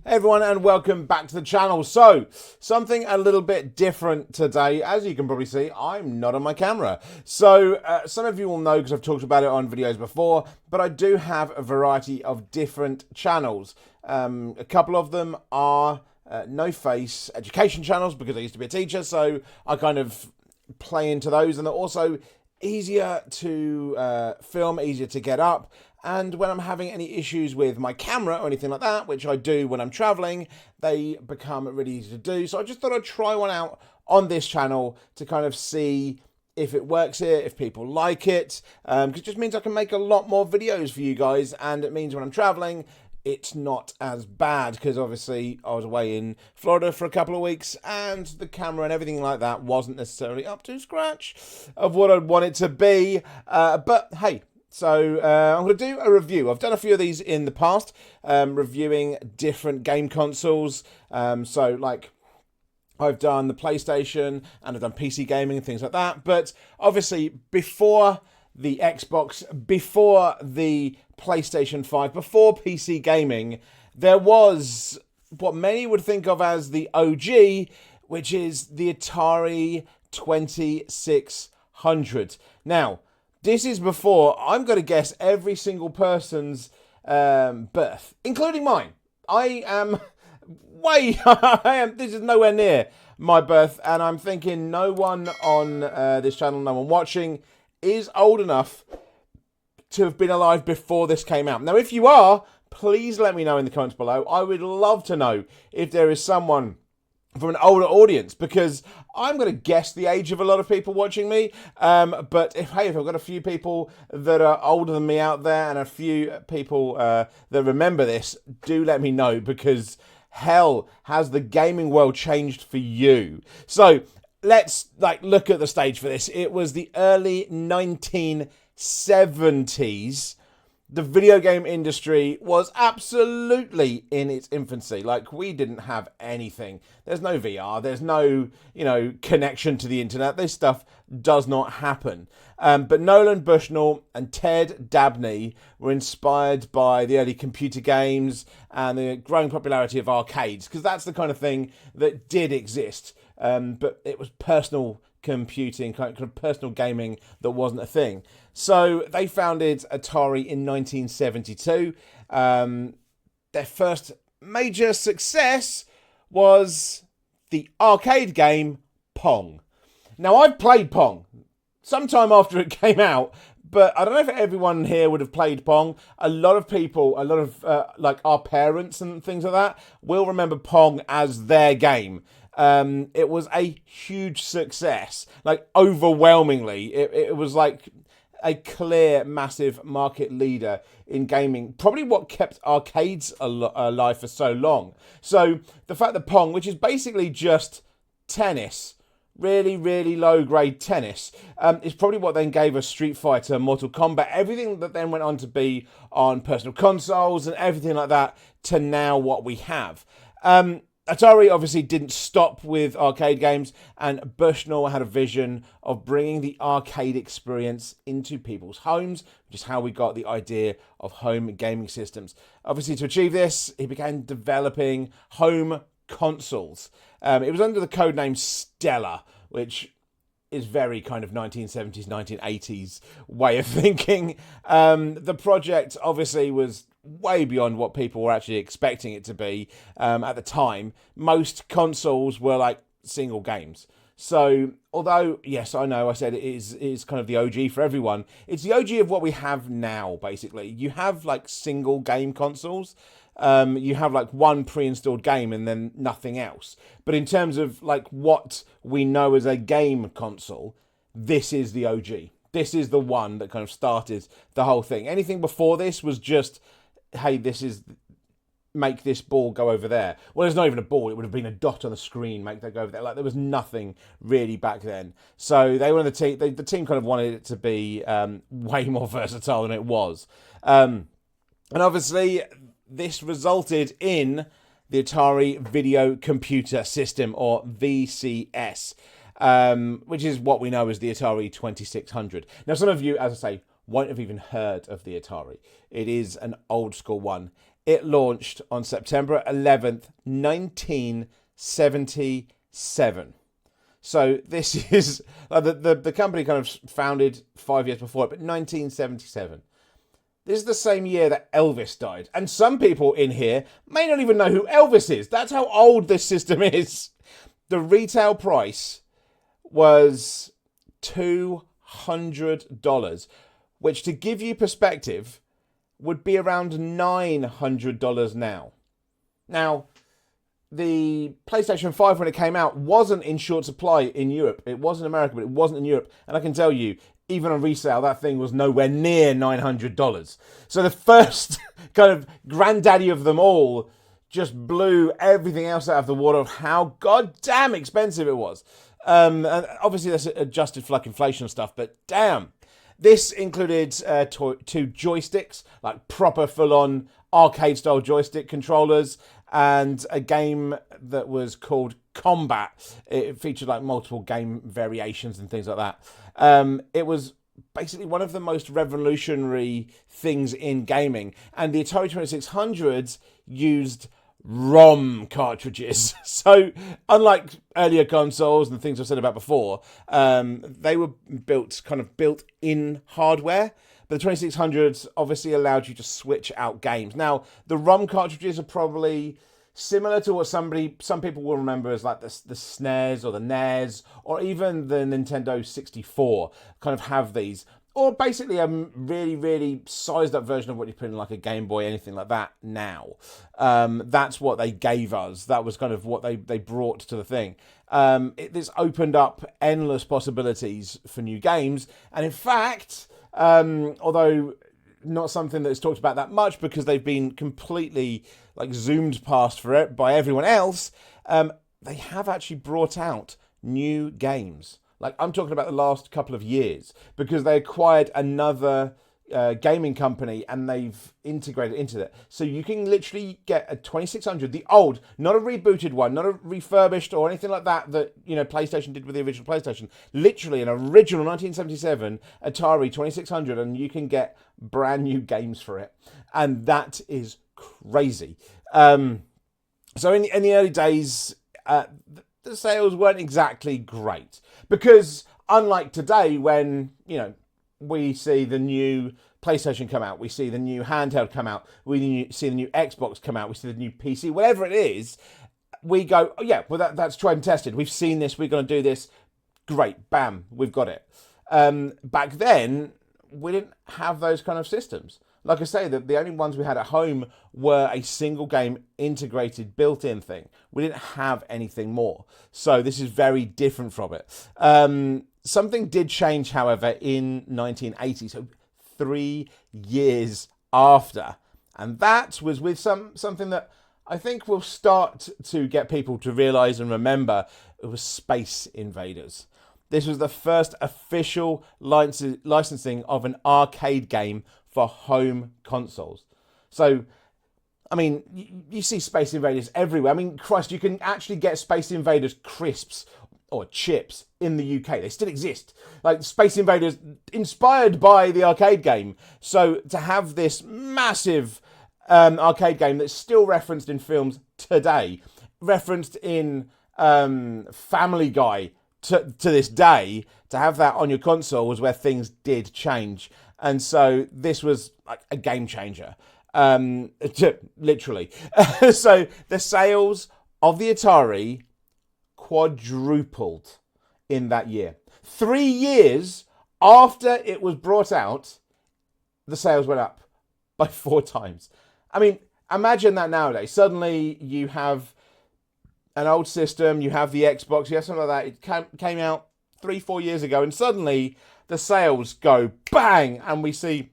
Hey everyone, and welcome back to the channel. So, something a little bit different today. As you can probably see, I'm not on my camera. So, some of you will know because I've talked about it on videos before, but I do have a variety of different channels. A couple of them are no-face education channels because I used to be a teacher, so I kind of play into those, and they're also easier to film, easier to get up. And when I'm having any issues with my camera or anything like that, which I do when I'm traveling, they become really easy to do. So I just thought I'd try one out on this channel to kind of see if it works here, if people like it. Because it just means I can make a lot more videos for you guys. And it means when I'm traveling, it's not as bad, because obviously I was away in Florida for a couple of weeks and the camera and everything like that wasn't necessarily up to scratch of what I'd want it to be. But hey, so I'm going to do a review. I've done a few of these in the past, reviewing different game consoles. So like I've done the PlayStation and I've done PC gaming and things like that. But obviously before the Xbox, before the PlayStation 5, before PC gaming, there was what many would think of as the OG, which is the Atari 2600. Now, this is before, I'm going to guess, every single person's birth, including mine. I am this is nowhere near my birth, and I'm thinking no one on this channel, no one watching, is old enough to have been alive before this came out. Now, if you are, please let me know in the comments below. I would love to know if there is someone from an older audience, because I'm going to guess the age of a lot of people watching me. But if I've got a few people that are older than me out there and a few people that remember this, do let me know, because hell, has the gaming world changed for you? So let's look at the stage for this. It was the early 1970s. The video game industry was absolutely in its infancy. Like, we didn't have anything. There's no VR. There's no, connection to the internet. This stuff does not happen. But Nolan Bushnell and Ted Dabney were inspired by the early computer games and the growing popularity of arcades, because that's the kind of thing that did exist. But it was personal computing, kind of personal gaming that wasn't a thing. So they founded Atari in 1972. Their first major success was the arcade game Pong. Now, I've played Pong sometime after it came out, but I don't know if everyone here would have played Pong. A lot of people, like our parents and things like that, will remember Pong as their game. It was a huge success, like overwhelmingly. It was like a clear, massive market leader in gaming. Probably what kept arcades alive for so long. So the fact that Pong, which is basically just tennis, really, really low-grade tennis, is probably what then gave us Street Fighter, Mortal Kombat, everything that then went on to be on personal consoles and everything like that, to now what we have. Atari obviously didn't stop with arcade games, and Bushnell had a vision of bringing the arcade experience into people's homes, which is how we got the idea of home gaming systems. Obviously, to achieve this, he began developing home consoles. It was under the codename Stella, which is very kind of 1970s, 1980s way of thinking. The project obviously was way beyond what people were actually expecting it to be at the time. Most consoles were like single games. So although, yes, I know I said it is kind of the OG for everyone, it's the OG of what we have now, basically. You have like single game consoles. You have like one pre-installed game and then nothing else. But in terms of like what we know as a game console, this is the OG. This is the one that kind of started the whole thing. Anything before this was just, hey, make this ball go over there. Well, there's not even a ball. It would have been a dot on the screen, make that go over there. Like, there was nothing really back then. So they wanted the team kind of wanted it to be way more versatile than it was. And obviously, this resulted in the Atari Video Computer System, or VCS, which is what we know as the Atari 2600. Now, some of you, as I say, won't have even heard of the Atari. It is an old school one. It launched on September 11th, 1977. So this is the company kind of founded 5 years before it, but 1977. This is the same year that Elvis died. And some people in here may not even know who Elvis is. That's how old this system is. The retail price was $200, which, to give you perspective, would be around $900 now. Now, the PlayStation 5, when it came out, wasn't in short supply in Europe. It was in America, but it wasn't in Europe. And I can tell you, even on resale, that thing was nowhere near $900. So the first kind of granddaddy of them all just blew everything else out of the water of how goddamn expensive it was. And obviously that's adjusted for like inflation and stuff, but damn. This included two joysticks, like proper full-on arcade-style joystick controllers, and a game that was called Combat. It featured like multiple game variations and things like that. It was basically one of the most revolutionary things in gaming, and the Atari 2600s used ROM cartridges. So unlike earlier consoles and things I've said about before, they were built in hardware. But the 2600s obviously allowed you to switch out games. Now, the ROM cartridges are probably similar to what some people will remember as like the SNES or the NES or even the Nintendo 64 kind of have these. Or basically a really, really sized up version of what you put in like a Game Boy, anything like that now. That's what they gave us. That was kind of what they brought to the thing. This opened up endless possibilities for new games. And in fact, although not something that's talked about that much because they've been completely like zoomed past for it by everyone else, they have actually brought out new games. Like, I'm talking about the last couple of years, because they acquired another gaming company and they've integrated into it. So you can literally get a 2600, the old, not a rebooted one, not a refurbished or anything like that, PlayStation did with the original PlayStation. Literally an original 1977 Atari 2600, and you can get brand new games for it. And that is crazy. So in the early days, the sales weren't exactly great, because unlike today, when we see the new PlayStation come out, we see the new handheld come out, we see the new Xbox come out, we see the new PC, whatever it is, we go, oh yeah, well that's tried and tested. We've seen this, we're going to do this. Great, bam, we've got it. Back then, we didn't have those kind of systems. Like I say, the only ones we had at home were a single game integrated built-in thing. We didn't have anything more. So this is very different from it. Something did change, however, in 1980, so 3 years after. And that was with something that I think will start to get people to realise and remember. It was Space Invaders. This was the first official licensing of an arcade game for home consoles. So, I mean, you see Space Invaders everywhere. I mean, Christ, you can actually get Space Invaders crisps or chips in the UK. They still exist. Like Space Invaders, inspired by the arcade game. So to have this massive arcade game that's still referenced in films today, referenced in Family Guy to this day, to have that on your console was where things did change. And so this was like a game changer, literally. So the sales of the Atari quadrupled in that year. 3 years after it was brought out, the sales went up by 4 times. I mean, imagine that nowadays. Suddenly you have an old system, you have the Xbox, you have something like that. It came out 3-4 years ago, and suddenly the sales go bang, and we see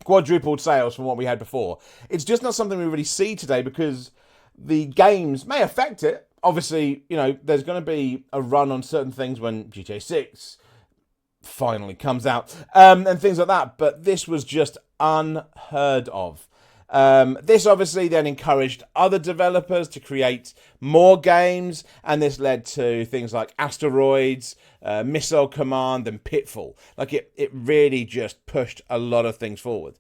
quadrupled sales from what we had before. It's just not something we really see today, because the games may affect it. Obviously, there's going to be a run on certain things when GTA 6 finally comes out, and things like that. But this was just unheard of. This obviously then encouraged other developers to create more games, and this led to things like Asteroids, Missile Command, and Pitfall. Like it really just pushed a lot of things forward.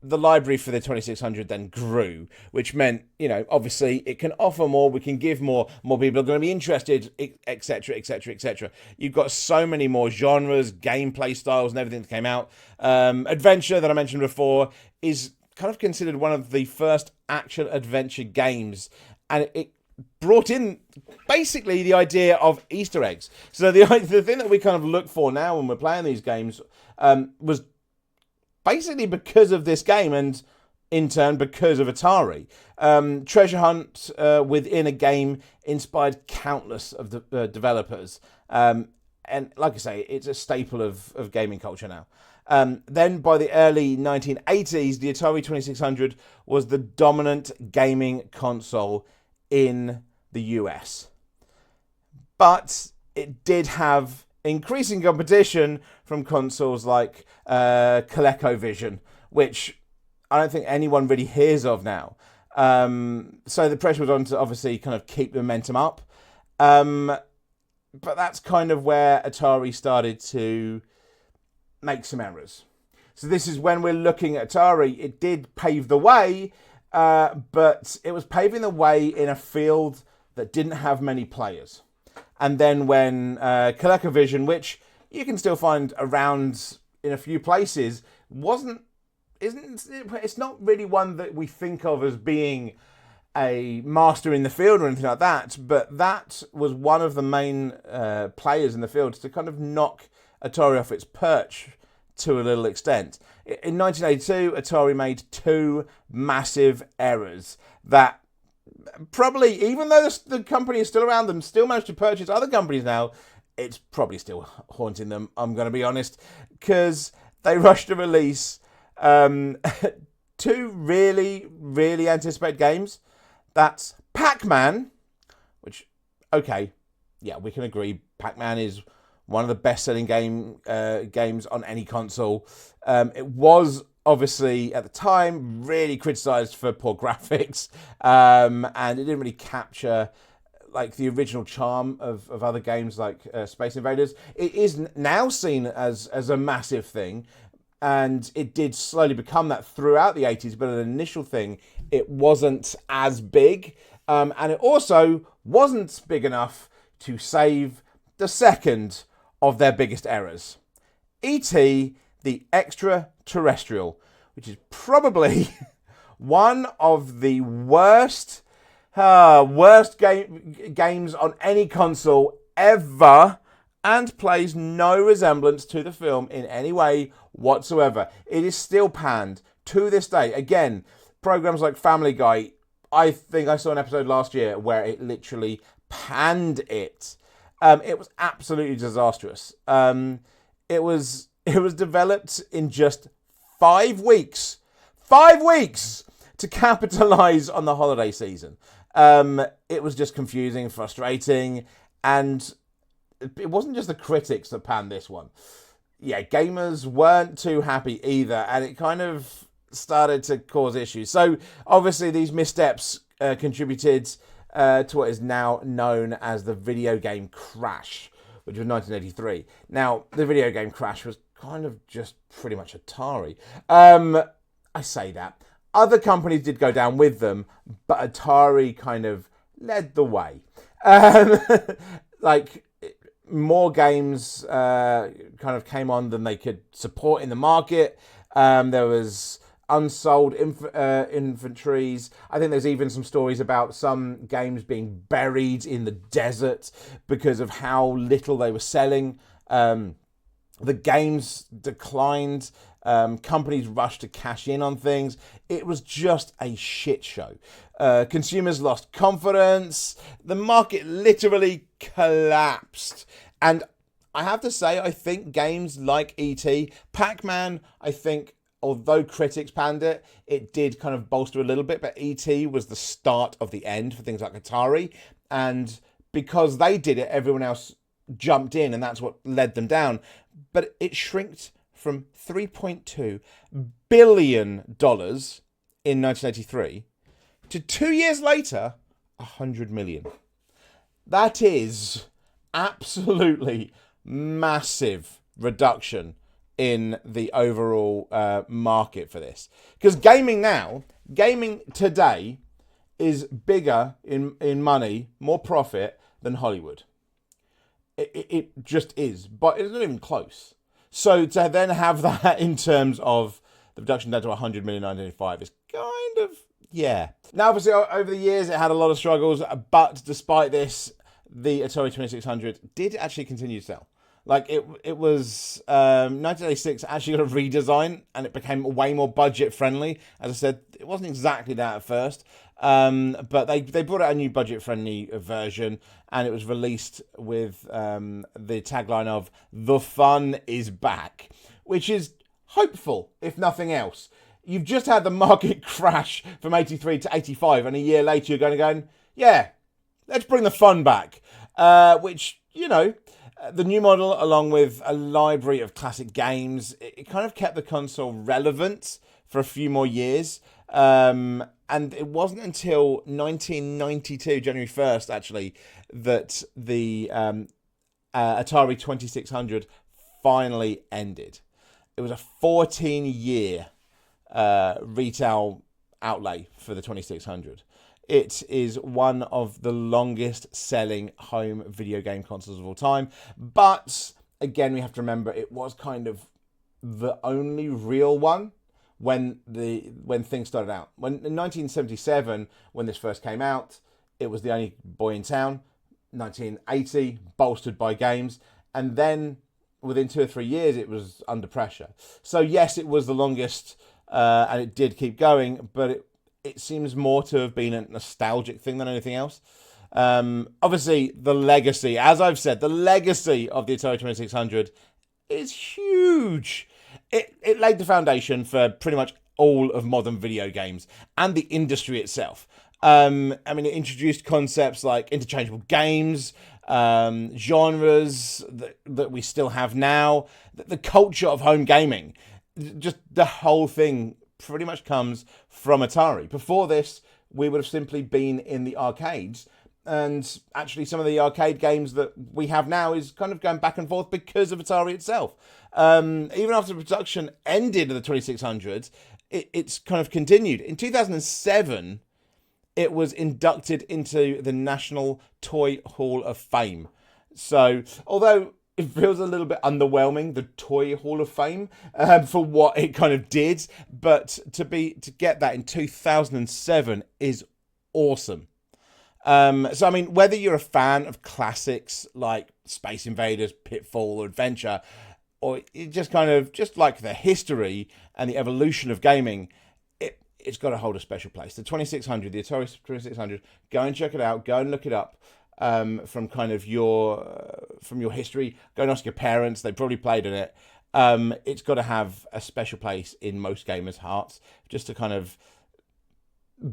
the library for the 2600 then grew, which meant, obviously it can offer more, we can give more people are going to be interested, etc., etc., etc. You've got so many more genres, gameplay styles, and everything that came out. Adventure, that I mentioned before, is kind of considered one of the first action adventure games, and it brought in basically the idea of Easter eggs. So the thing that we kind of look for now when we're playing these games was basically because of this game, and in turn because of Atari. Treasure hunt within a game inspired countless of the developers. And like I say, it's a staple of gaming culture now. Then by the early 1980s, the Atari 2600 was the dominant gaming console in the US. But it did have increasing competition from consoles like ColecoVision, which I don't think anyone really hears of now. So the pressure was on to obviously kind of keep the momentum up. But that's kind of where Atari started to make some errors. So this is when we're looking at Atari. It did pave the way, but it was paving the way in a field that didn't have many players. And then when ColecoVision, which you can still find around in a few places, it's not really one that we think of as being a master in the field or anything like that, but that was one of the main players in the field to kind of knock Atari off its perch to a little extent. In 1982, Atari made two massive errors that probably, even though the company is still around, them still managed to purchase other companies now, it's probably still haunting them, I'm going to be honest, because they rushed to release two really, really anticipated games. That's Pac-Man, which, okay, yeah, we can agree, Pac-Man is one of the best-selling games on any console. It was obviously at the time really criticised for poor graphics, and it didn't really capture like the original charm of other games like Space Invaders. It is now seen as a massive thing, and it did slowly become that throughout the 80s, but an initial thing, it wasn't as big, and it also wasn't big enough to save the second of their biggest errors. E.T. the Extraterrestrial, which is probably one of the worst games on any console ever, and plays no resemblance to the film in any way whatsoever. It is still panned to this day. Again, programs like Family Guy, I think I saw an episode last year where it literally panned it. It was absolutely disastrous. It was developed in just 5 weeks. 5 weeks to capitalize on the holiday season. It was just confusing, frustrating, and it wasn't just the critics that panned this one. Yeah, gamers weren't too happy either, and it kind of started to cause issues. So obviously these missteps contributed to what is now known as the video game crash, which was 1983. Now, the video game crash was kind of just pretty much Atari. I say that. Other companies did go down with them, but Atari kind of led the way. Like, more games kind of came on than they could support in the market. There was unsold inventories. I think there's even some stories about some games being buried in the desert because of how little they were selling. The games declined. Companies rushed to cash in on things. It was just a shit show. Consumers lost confidence. The market literally collapsed. And I have to say, I think games like E.T., Pac-Man, I think, although critics panned it, it did kind of bolster a little bit, but E.T. was the start of the end for things like Atari. And because they did it, everyone else jumped in, and that's what led them down. But it shrinked from $3.2 billion in 1983 to 2 years later, $100 million. That is absolutely massive reduction in the overall market for this. Because gaming today is bigger in money, more profit than Hollywood. It just is, but it's not even close. So to then have that in terms of the reduction down to 100 million 1995 is kind of, yeah. Now, obviously, over the years, it had a lot of struggles, but despite this, the Atari 2600 did actually continue to sell. Like, it was 1986 actually got a redesign, and it became way more budget friendly. As I said, it wasn't exactly that at first, but they brought out a new budget friendly version, and it was released with the tagline of "The fun is back," which is hopeful, if nothing else. You've just had the market crash from 83 to 85, and a year later you're going, yeah, let's bring the fun back. Which, the new model, along with a library of classic games, it kind of kept the console relevant for a few more years. And it wasn't until 1992, January 1st, actually, that the Atari 2600 finally ended. It was a 14-year retail outlay for the 2600. It is one of the longest selling home video game consoles of all time. But again, we have to remember it was kind of the only real one when things started out. When in 1977, when this first came out, it was the only boy in town. 1980, bolstered by games, and then within 2 or 3 years, it was under pressure. So yes, it was the longest, and it did keep going, but it seems more to have been a nostalgic thing than anything else. Obviously, the legacy, as I've said, the legacy of the Atari 2600 is huge. It laid the foundation for pretty much all of modern video games and the industry itself. It introduced concepts like interchangeable games, genres that we still have now, the culture of home gaming. Just the whole thing pretty much comes from Atari. Before this, we would have simply been in the arcades. And actually, some of the arcade games that we have now is kind of going back and forth because of Atari itself. Even after the production ended of the 2600s, it's kind of continued. In 2007, it was inducted into the National Toy Hall of Fame. So, although it feels a little bit underwhelming, the Toy Hall of Fame, for what it kind of did, but to get that in 2007 is awesome. Whether you're a fan of classics like Space Invaders, Pitfall, or Adventure, or you just like the history and the evolution of gaming, it's got to hold a special place. The 2600, the Atari 2600, go and check it out. Go and look it up from your history. Go and ask your parents. They probably played in it. It's got to have a special place in most gamers' hearts, just to kind of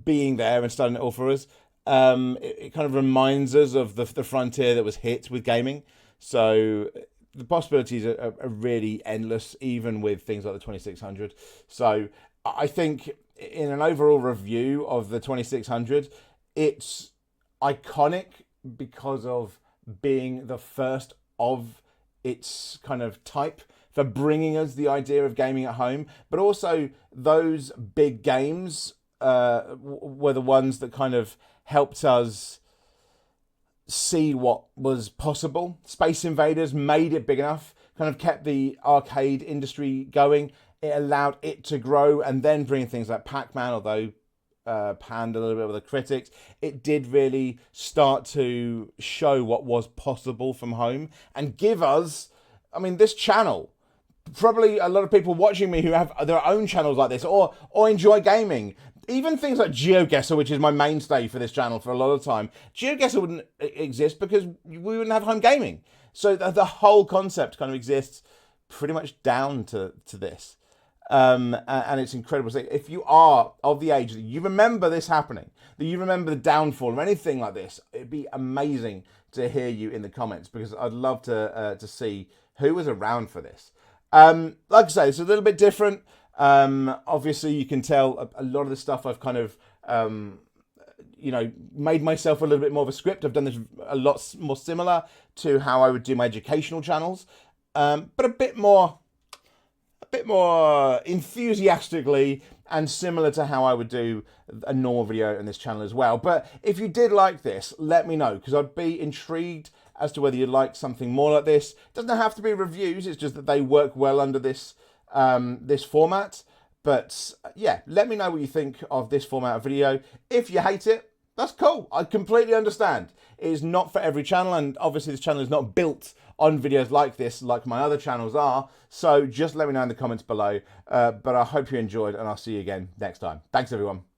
being there and starting it all for us. It kind of reminds us of the frontier that was hit with gaming. So the possibilities are really endless, even with things like the 2600. So I think in an overall review of the 2600, it's iconic because of being the first of its kind of type for bringing us the idea of gaming at home, but also those big games were the ones that kind of helped us see what was possible. Space Invaders made it big enough, kind of kept the arcade industry going. It allowed it to grow, and then bring things like Pac-Man, although panned a little bit with the critics. It did really start to show what was possible from home and give us, this channel. Probably a lot of people watching me who have their own channels like this or enjoy gaming. Even things like GeoGuessr, which is my mainstay for this channel for a lot of time. GeoGuessr wouldn't exist because we wouldn't have home gaming. So the whole concept kind of exists pretty much down to this. And it's incredible. So if you are of the age that you remember this happening, that you remember the downfall or anything like this, it'd be amazing to hear you in the comments, because I'd love to see who was around for this. Like I say, it's a little bit different. Obviously, you can tell a lot of the stuff I've kind of, made myself a little bit more of a script. I've done this a lot more similar to how I would do my educational channels, but a bit more bit more enthusiastically and similar to how I would do a normal video in this channel as well. But if you did like this, let me know, because I'd be intrigued as to whether you'd like something more like this. It doesn't have to be reviews, it's just that they work well under this this format. But yeah, let me know what you think of this format of video. If you hate it, that's cool. I completely understand. It is not for every channel, and obviously this channel is not built on videos like this, like my other channels are. So just let me know in the comments below. But I hope you enjoyed, and I'll see you again next time. Thanks, everyone.